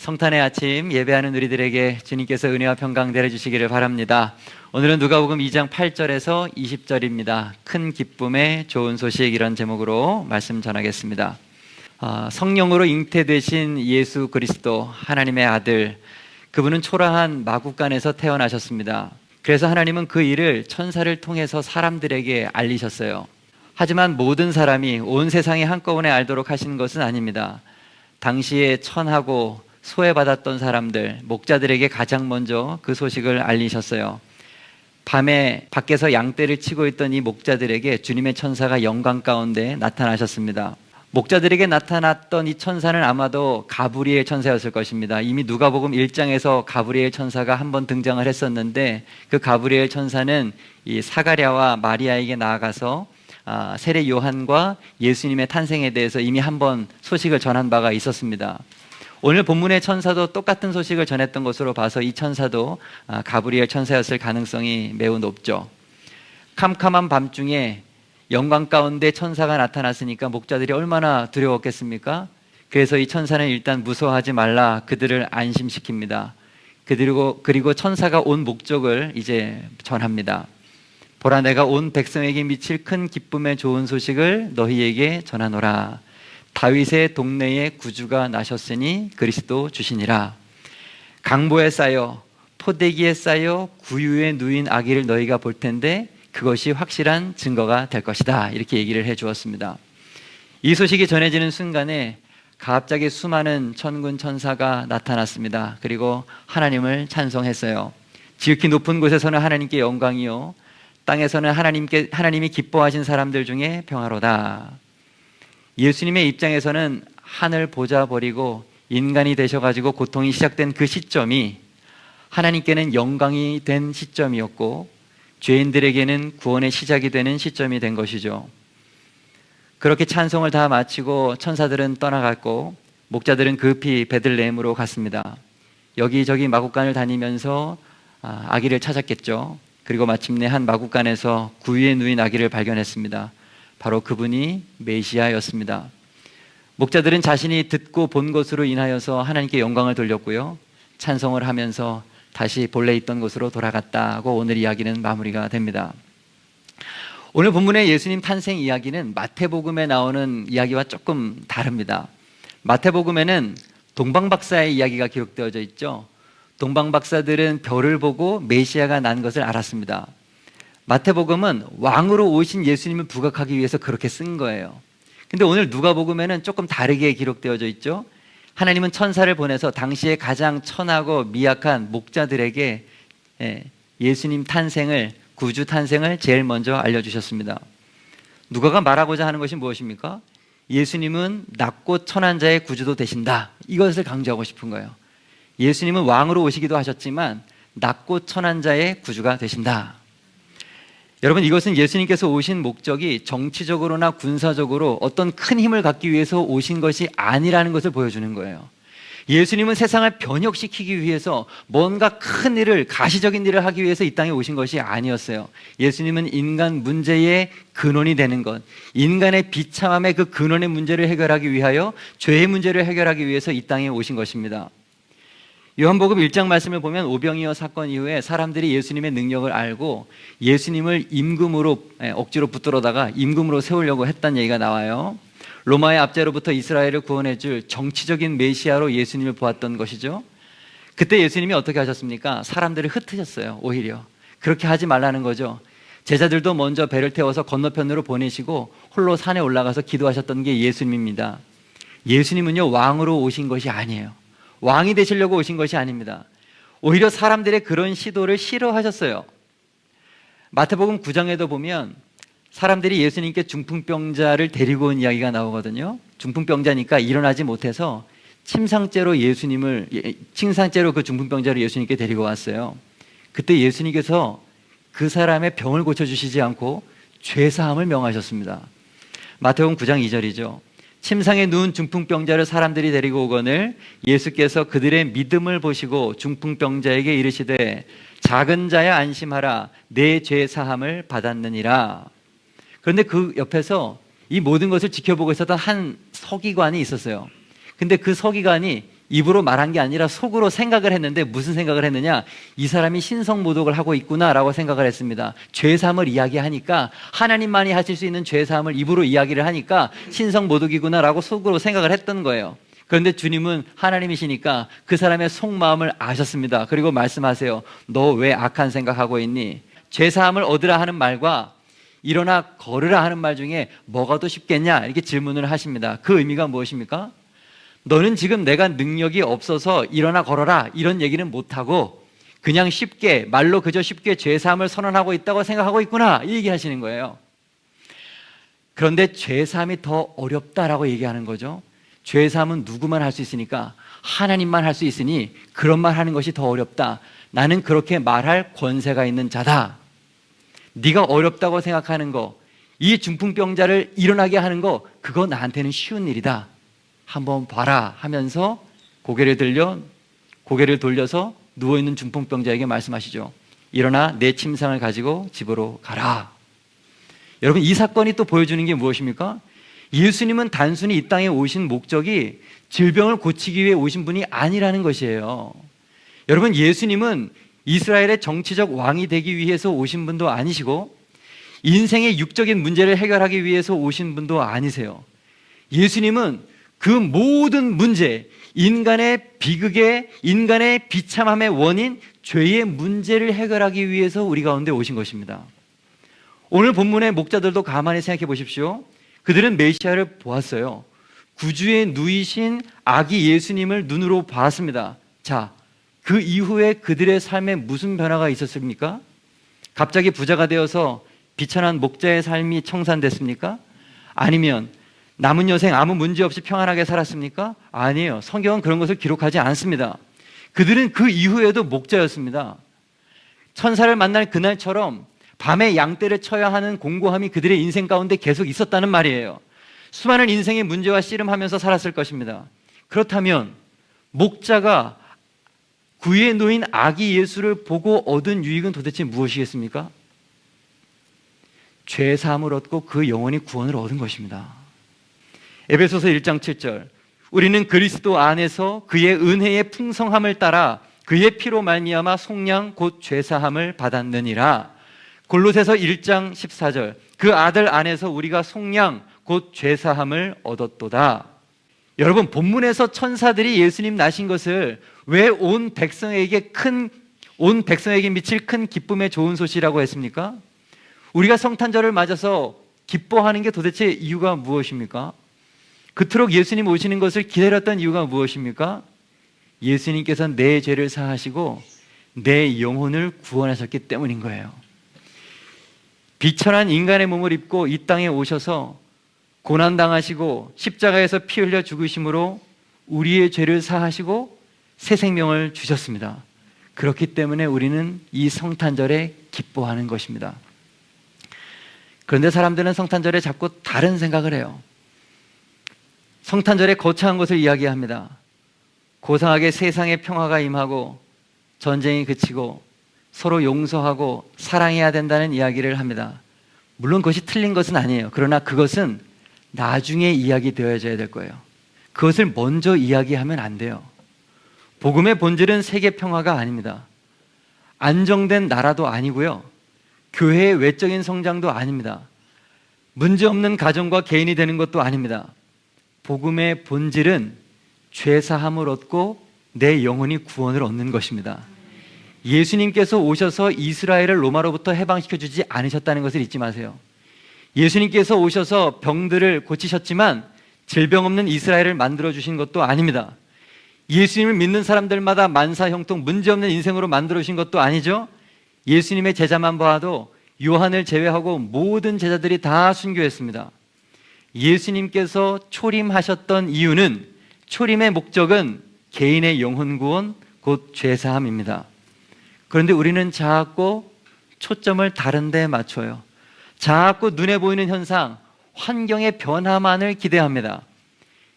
성탄의 아침 예배하는 우리들에게 주님께서 은혜와 평강 내려주시기를 바랍니다. 오늘은 누가복음 2장 8절에서 20절입니다. 큰 기쁨의 좋은 소식, 이런 제목으로 말씀 전하겠습니다. 성령으로 잉태되신 예수 그리스도, 하나님의 아들, 그분은 초라한 마구간에서 태어나셨습니다. 그래서 하나님은 그 일을 천사를 통해서 사람들에게 알리셨어요. 하지만 모든 사람이 온 세상에 한꺼번에 알도록 하신 것은 아닙니다. 당시에 천하고 소외받았던 사람들, 목자들에게 가장 먼저 그 소식을 알리셨어요. 밤에 밖에서 양떼를 치고 있던 이 목자들에게 주님의 천사가 영광 가운데 나타나셨습니다. 목자들에게 나타났던 이 천사는 아마도 가브리엘 천사였을 것입니다. 이미 누가복음 1장에서 가브리엘 천사가 한번 등장을 했었는데, 그 가브리엘 천사는 이 사가랴와 마리아에게 나아가서 세례 요한과 예수님의 탄생에 대해서 이미 한번 소식을 전한 바가 있었습니다. 오늘 본문의 천사도 똑같은 소식을 전했던 것으로 봐서 이 천사도 가브리엘 천사였을 가능성이 매우 높죠. 캄캄한 밤중에 영광 가운데 천사가 나타났으니까 목자들이 얼마나 두려웠겠습니까? 그래서 이 천사는 일단 무서워하지 말라, 그들을 안심시킵니다. 그리고 천사가 온 목적을 이제 전합니다. 보라, 내가 온 백성에게 미칠 큰 기쁨의 좋은 소식을 너희에게 전하노라. 다윗의 동네에 구주가 나셨으니 그리스도 주시니라. 강보에 쌓여 포대기에 쌓여 구유에 누인 아기를 너희가 볼 텐데 그것이 확실한 증거가 될 것이다. 이렇게 얘기를 해 주었습니다. 이 소식이 전해지는 순간에 갑자기 수많은 천군 천사가 나타났습니다. 그리고 하나님을 찬송했어요. 지극히 높은 곳에서는 하나님께 영광이요, 땅에서는 하나님이 기뻐하신 사람들 중에 평화로다. 예수님의 입장에서는 하늘 보좌 버리고 인간이 되셔가지고 고통이 시작된 그 시점이 하나님께는 영광이 된 시점이었고, 죄인들에게는 구원의 시작이 되는 시점이 된 것이죠. 그렇게 찬송을 다 마치고 천사들은 떠나갔고, 목자들은 급히 베들레헴으로 갔습니다. 여기저기 마구간을 다니면서 아기를 찾았겠죠. 그리고 마침내 한 마구간에서 구유에 누인 아기를 발견했습니다. 바로 그분이 메시아였습니다. 목자들은 자신이 듣고 본 것으로 인하여서 하나님께 영광을 돌렸고요, 찬송을 하면서 다시 본래 있던 곳으로 돌아갔다고 오늘 이야기는 마무리가 됩니다. 오늘 본문의 예수님 탄생 이야기는 마태복음에 나오는 이야기와 조금 다릅니다. 마태복음에는 동방박사의 이야기가 기록되어져 있죠. 동방박사들은 별을 보고 메시아가 난 것을 알았습니다. 마태복음은 왕으로 오신 예수님을 부각하기 위해서 그렇게 쓴 거예요. 근데 오늘 누가복음에는 조금 다르게 기록되어져 있죠. 하나님은 천사를 보내서 당시에 가장 천하고 미약한 목자들에게 예수님 탄생을, 구주 탄생을 제일 먼저 알려주셨습니다. 누가가 말하고자 하는 것이 무엇입니까? 예수님은 낮고 천한 자의 구주도 되신다, 이것을 강조하고 싶은 거예요. 예수님은 왕으로 오시기도 하셨지만 낮고 천한 자의 구주가 되신다. 여러분, 이것은 예수님께서 오신 목적이 정치적으로나 군사적으로 어떤 큰 힘을 갖기 위해서 오신 것이 아니라는 것을 보여주는 거예요. 예수님은 세상을 변혁시키기 위해서 뭔가 큰 일을, 가시적인 일을 하기 위해서 이 땅에 오신 것이 아니었어요. 예수님은 인간 문제의 근원이 되는 것, 인간의 비참함의 그 근원의 문제를 해결하기 위하여, 죄의 문제를 해결하기 위해서 이 땅에 오신 것입니다. 요한복음 1장 말씀을 보면 오병이어 사건 이후에 사람들이 예수님의 능력을 알고 예수님을 임금으로 억지로 붙들어다가 임금으로 세우려고 했다는 얘기가 나와요. 로마의 압제로부터 이스라엘을 구원해 줄 정치적인 메시아로 예수님을 보았던 것이죠. 그때 예수님이 어떻게 하셨습니까? 사람들을 흩으셨어요. 오히려 그렇게 하지 말라는 거죠. 제자들도 먼저 배를 태워서 건너편으로 보내시고 홀로 산에 올라가서 기도하셨던 게 예수님입니다. 예수님은요, 왕으로 오신 것이 아니에요. 왕이 되시려고 오신 것이 아닙니다. 오히려 사람들의 그런 시도를 싫어하셨어요. 마태복음 9장에도 보면 사람들이 예수님께 중풍병자를 데리고 온 이야기가 나오거든요. 중풍병자니까 일어나지 못해서 침상째로 그 중풍병자를 예수님께 데리고 왔어요. 그때 예수님께서 그 사람의 병을 고쳐주시지 않고 죄사함을 명하셨습니다. 마태복음 9장 2절이죠. 침상에 누운 중풍병자를 사람들이 데리고 오거늘 예수께서 그들의 믿음을 보시고 중풍병자에게 이르시되 작은 자야 안심하라, 내 죄 사함을 받았느니라. 그런데 그 옆에서 이 모든 것을 지켜보고 있었던 한 서기관이 있었어요. 근데 그 서기관이 입으로 말한 게 아니라 속으로 생각을 했는데 무슨 생각을 했느냐? 이 사람이 신성모독을 하고 있구나라고 생각을 했습니다. 죄사함을 이야기하니까 하나님만이 하실 수 있는 죄사함을 입으로 이야기를 하니까 신성모독이구나라고 속으로 생각을 했던 거예요. 그런데 주님은 하나님이시니까 그 사람의 속마음을 아셨습니다. 그리고 말씀하세요. 너 왜 악한 생각하고 있니? 죄사함을 얻으라 하는 말과 일어나 걸으라 하는 말 중에 뭐가 더 쉽겠냐? 이렇게 질문을 하십니다. 그 의미가 무엇입니까? 너는 지금 내가 능력이 없어서 일어나 걸어라 이런 얘기는 못하고 그냥 쉽게 말로 그저 쉽게 죄사함을 선언하고 있다고 생각하고 있구나 이 얘기하시는 거예요. 그런데 죄사함이 더 어렵다라고 얘기하는 거죠. 죄사함은 누구만 할 수 있으니까 하나님만 할 수 있으니 그런 말 하는 것이 더 어렵다. 나는 그렇게 말할 권세가 있는 자다. 네가 어렵다고 생각하는 거, 이 중풍병자를 일어나게 하는 거 그거 나한테는 쉬운 일이다. 한번 봐라 하면서 고개를 돌려서 누워있는 중풍병자에게 말씀하시죠. 일어나 내 침상을 가지고 집으로 가라. 여러분, 이 사건이 또 보여주는 게 무엇입니까? 예수님은 단순히 이 땅에 오신 목적이 질병을 고치기 위해 오신 분이 아니라는 것이에요. 여러분, 예수님은 이스라엘의 정치적 왕이 되기 위해서 오신 분도 아니시고 인생의 육적인 문제를 해결하기 위해서 오신 분도 아니세요. 예수님은 그 모든 문제, 인간의 비극의, 인간의 비참함의 원인, 죄의 문제를 해결하기 위해서 우리 가운데 오신 것입니다. 오늘 본문의 목자들도 가만히 생각해 보십시오. 그들은 메시아를 보았어요. 구주에 누이신 아기 예수님을 눈으로 봤습니다. 자, 그 이후에 그들의 삶에 무슨 변화가 있었습니까? 갑자기 부자가 되어서 비천한 목자의 삶이 청산됐습니까? 아니면 남은 여생 아무 문제 없이 평안하게 살았습니까? 아니에요. 성경은 그런 것을 기록하지 않습니다. 그들은 그 이후에도 목자였습니다. 천사를 만날 그날처럼 밤에 양떼를 쳐야 하는 공고함이 그들의 인생 가운데 계속 있었다는 말이에요. 수많은 인생의 문제와 씨름하면서 살았을 것입니다. 그렇다면 목자가 구유에 놓인 아기 예수를 보고 얻은 유익은 도대체 무엇이겠습니까? 죄 사함을 얻고 그 영혼이 구원을 얻은 것입니다. 에베소서 1장 7절, 우리는 그리스도 안에서 그의 은혜의 풍성함을 따라 그의 피로 말미암아 속량 곧 죄사함을 받았느니라. 골로새서 1장 14절, 그 아들 안에서 우리가 속량 곧 죄사함을 얻었도다. 여러분, 본문에서 천사들이 예수님 나신 것을 왜 온 백성에게 미칠 큰 기쁨의 좋은 소식이라고 했습니까? 우리가 성탄절을 맞아서 기뻐하는 게 도대체 이유가 무엇입니까? 그토록 예수님 오시는 것을 기다렸던 이유가 무엇입니까? 예수님께서 내 죄를 사하시고 내 영혼을 구원하셨기 때문인 거예요. 비천한 인간의 몸을 입고 이 땅에 오셔서 고난당하시고 십자가에서 피 흘려 죽으심으로 우리의 죄를 사하시고 새 생명을 주셨습니다. 그렇기 때문에 우리는 이 성탄절에 기뻐하는 것입니다. 그런데 사람들은 성탄절에 자꾸 다른 생각을 해요. 성탄절에 거창한 것을 이야기합니다. 고상하게 세상에 평화가 임하고 전쟁이 그치고 서로 용서하고 사랑해야 된다는 이야기를 합니다. 물론 그것이 틀린 것은 아니에요. 그러나 그것은 나중에 이야기 되어져야 될 거예요. 그것을 먼저 이야기하면 안 돼요. 복음의 본질은 세계 평화가 아닙니다. 안정된 나라도 아니고요. 교회의 외적인 성장도 아닙니다. 문제없는 가정과 개인이 되는 것도 아닙니다. 복음의 본질은 죄사함을 얻고 내 영혼이 구원을 얻는 것입니다. 예수님께서 오셔서 이스라엘을 로마로부터 해방시켜주지 않으셨다는 것을 잊지 마세요. 예수님께서 오셔서 병들을 고치셨지만 질병 없는 이스라엘을 만들어주신 것도 아닙니다. 예수님을 믿는 사람들마다 만사형통 문제없는 인생으로 만들어주신 것도 아니죠. 예수님의 제자만 봐도 요한을 제외하고 모든 제자들이 다 순교했습니다. 예수님께서 초림하셨던 이유는, 초림의 목적은 개인의 영혼 구원, 곧 죄사함입니다. 그런데 우리는 자꾸 초점을 다른 데 맞춰요. 자꾸 눈에 보이는 현상, 환경의 변화만을 기대합니다.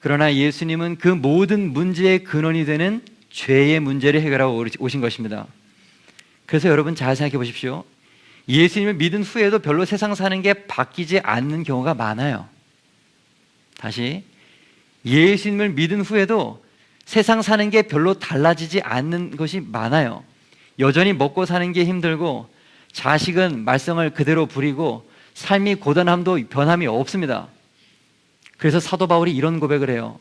그러나 예수님은 그 모든 문제의 근원이 되는 죄의 문제를 해결하고 오신 것입니다. 그래서 여러분 잘 생각해 보십시오. 예수님을 믿은 후에도 별로 세상 사는 게 바뀌지 않는 경우가 많아요. 다시, 예수님을 믿은 후에도 세상 사는 게 별로 달라지지 않는 것이 많아요. 여전히 먹고 사는 게 힘들고 자식은 말썽을 그대로 부리고 삶이 고단함도 변함이 없습니다. 그래서 사도 바울이 이런 고백을 해요.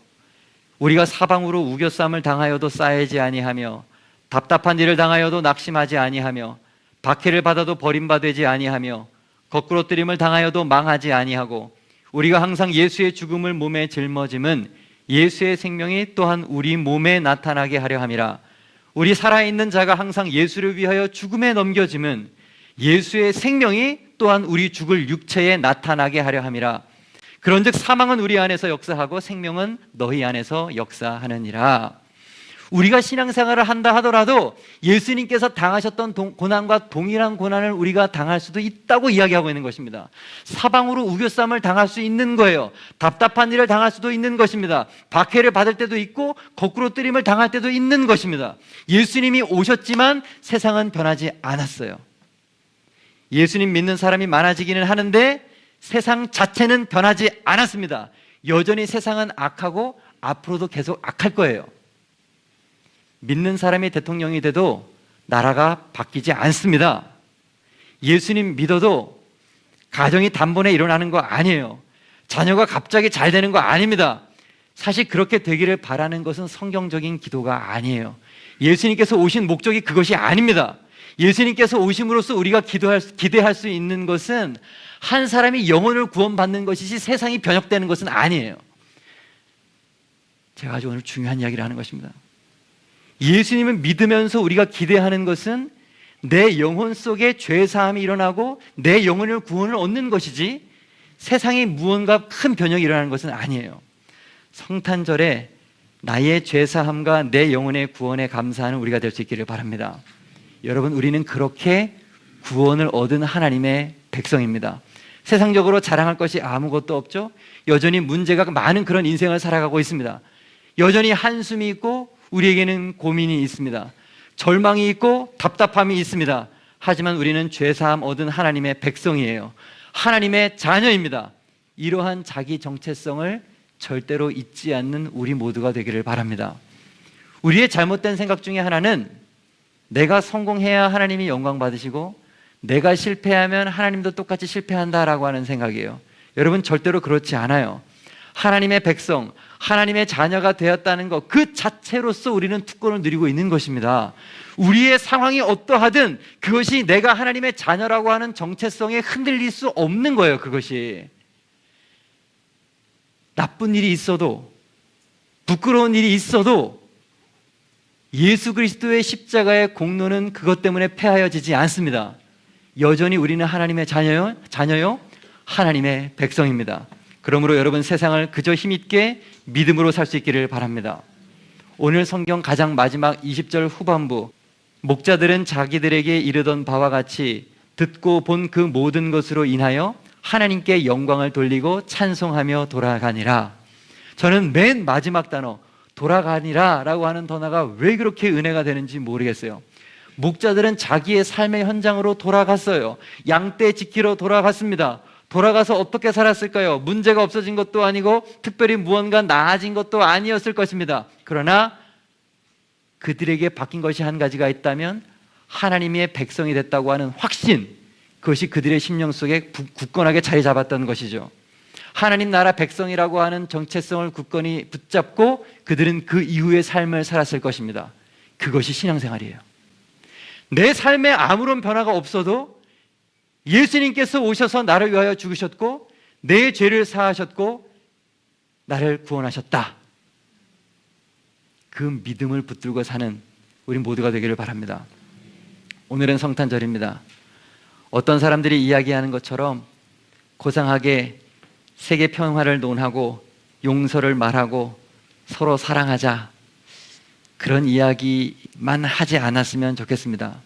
우리가 사방으로 우겨쌈을 당하여도 쌓이지 아니하며 답답한 일을 당하여도 낙심하지 아니하며 박해를 받아도 버림받지 아니하며 거꾸로 뜨림을 당하여도 망하지 아니하고 우리가 항상 예수의 죽음을 몸에 짊어짐은 예수의 생명이 또한 우리 몸에 나타나게 하려 함이라. 우리 살아있는 자가 항상 예수를 위하여 죽음에 넘겨짐은 예수의 생명이 또한 우리 죽을 육체에 나타나게 하려 함이라. 그런즉 사망은 우리 안에서 역사하고 생명은 너희 안에서 역사하느니라. 우리가 신앙생활을 한다 하더라도 예수님께서 당하셨던 고난과 동일한 고난을 우리가 당할 수도 있다고 이야기하고 있는 것입니다. 사방으로 우겨쌈을 당할 수 있는 거예요. 답답한 일을 당할 수도 있는 것입니다. 박해를 받을 때도 있고 거꾸로 뜨림을 당할 때도 있는 것입니다. 예수님이 오셨지만 세상은 변하지 않았어요. 예수님 믿는 사람이 많아지기는 하는데 세상 자체는 변하지 않았습니다. 여전히 세상은 악하고 앞으로도 계속 악할 거예요. 믿는 사람이 대통령이 돼도 나라가 바뀌지 않습니다. 예수님 믿어도 가정이 단번에 일어나는 거 아니에요. 자녀가 갑자기 잘 되는 거 아닙니다. 사실 그렇게 되기를 바라는 것은 성경적인 기도가 아니에요. 예수님께서 오신 목적이 그것이 아닙니다. 예수님께서 오심으로써 우리가 기대할 수 있는 것은 한 사람이 영혼을 구원받는 것이지 세상이 변혁되는 것은 아니에요. 제가 아주 오늘 중요한 이야기를 하는 것입니다. 예수님을 믿으면서 우리가 기대하는 것은 내 영혼 속에 죄사함이 일어나고 내 영혼을 구원을 얻는 것이지 세상에 무언가 큰 변혁이 일어나는 것은 아니에요. 성탄절에 나의 죄사함과 내 영혼의 구원에 감사하는 우리가 될 수 있기를 바랍니다. 여러분, 우리는 그렇게 구원을 얻은 하나님의 백성입니다. 세상적으로 자랑할 것이 아무것도 없죠. 여전히 문제가 많은 그런 인생을 살아가고 있습니다. 여전히 한숨이 있고 우리에게는 고민이 있습니다. 절망이 있고 답답함이 있습니다. 하지만 우리는 죄사함 얻은 하나님의 백성이에요. 하나님의 자녀입니다. 이러한 자기 정체성을 절대로 잊지 않는 우리 모두가 되기를 바랍니다. 우리의 잘못된 생각 중에 하나는 내가 성공해야 하나님이 영광 받으시고 내가 실패하면 하나님도 똑같이 실패한다라고 하는 생각이에요. 여러분, 절대로 그렇지 않아요. 하나님의 백성, 하나님의 자녀가 되었다는 것 그 자체로서 우리는 특권을 누리고 있는 것입니다. 우리의 상황이 어떠하든 그것이 내가 하나님의 자녀라고 하는 정체성에 흔들릴 수 없는 거예요. 그것이 나쁜 일이 있어도 부끄러운 일이 있어도 예수 그리스도의 십자가의 공로는 그것 때문에 폐하여지지 않습니다. 여전히 우리는 하나님의 자녀요 하나님의 백성입니다. 그러므로 여러분, 세상을 그저 힘있게 믿음으로 살 수 있기를 바랍니다. 오늘 성경 가장 마지막 20절 후반부, 목자들은 자기들에게 이르던 바와 같이 듣고 본 그 모든 것으로 인하여 하나님께 영광을 돌리고 찬송하며 돌아가니라. 저는 맨 마지막 단어 돌아가니라 라고 하는 단어가 왜 그렇게 은혜가 되는지 모르겠어요. 목자들은 자기의 삶의 현장으로 돌아갔어요. 양떼 지키러 돌아갔습니다. 돌아가서 어떻게 살았을까요? 문제가 없어진 것도 아니고 특별히 무언가 나아진 것도 아니었을 것입니다. 그러나 그들에게 바뀐 것이 한 가지가 있다면 하나님의 백성이 됐다고 하는 확신, 그것이 그들의 심령 속에 굳건하게 자리 잡았던 것이죠. 하나님 나라 백성이라고 하는 정체성을 굳건히 붙잡고 그들은 그 이후의 삶을 살았을 것입니다. 그것이 신앙생활이에요. 내 삶에 아무런 변화가 없어도 예수님께서 오셔서 나를 위하여 죽으셨고 내 죄를 사하셨고 나를 구원하셨다. 그 믿음을 붙들고 사는 우리 모두가 되기를 바랍니다. 오늘은 성탄절입니다. 어떤 사람들이 이야기하는 것처럼 고상하게 세계 평화를 논하고 용서를 말하고 서로 사랑하자, 그런 이야기만 하지 않았으면 좋겠습니다.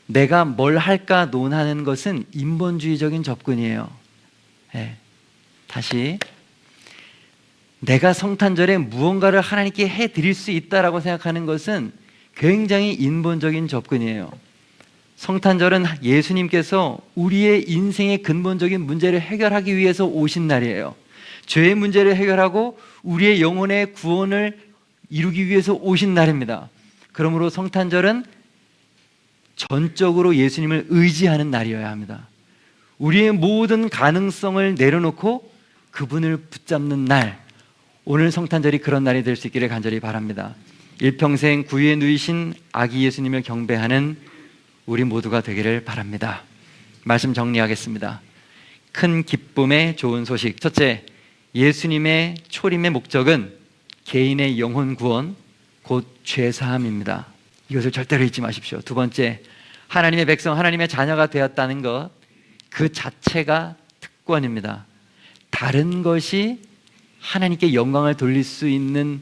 내가 뭘 할까 논하는 것은 인본주의적인 접근이에요. 네. 다시, 내가 성탄절에 무언가를 하나님께 해드릴 수 있다라고 생각하는 것은 굉장히 인본적인 접근이에요. 성탄절은 예수님께서 우리의 인생의 근본적인 문제를 해결하기 위해서 오신 날이에요. 죄의 문제를 해결하고 우리의 영혼의 구원을 이루기 위해서 오신 날입니다. 그러므로 성탄절은 전적으로 예수님을 의지하는 날이어야 합니다. 우리의 모든 가능성을 내려놓고 그분을 붙잡는 날, 오늘 성탄절이 그런 날이 될 수 있기를 간절히 바랍니다. 일평생 구유에 누이신 아기 예수님을 경배하는 우리 모두가 되기를 바랍니다. 말씀 정리하겠습니다. 큰 기쁨의 좋은 소식. 첫째, 예수님의 초림의 목적은 개인의 영혼 구원, 곧 죄사함입니다. 이것을 절대로 잊지 마십시오. 두 번째, 하나님의 백성, 하나님의 자녀가 되었다는 것, 그 자체가 특권입니다. 다른 것이 하나님께 영광을 돌릴 수 있는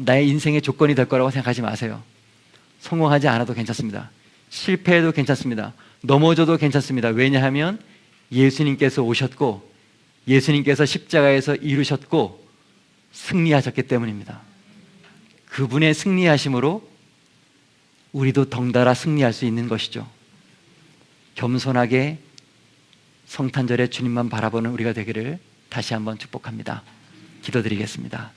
나의 인생의 조건이 될 거라고 생각하지 마세요. 성공하지 않아도 괜찮습니다. 실패해도 괜찮습니다. 넘어져도 괜찮습니다. 왜냐하면 예수님께서 오셨고 예수님께서 십자가에서 이루셨고 승리하셨기 때문입니다. 그분의 승리하심으로 우리도 덩달아 승리할 수 있는 것이죠. 겸손하게 성탄절에 주님만 바라보는 우리가 되기를 다시 한번 축복합니다. 기도드리겠습니다.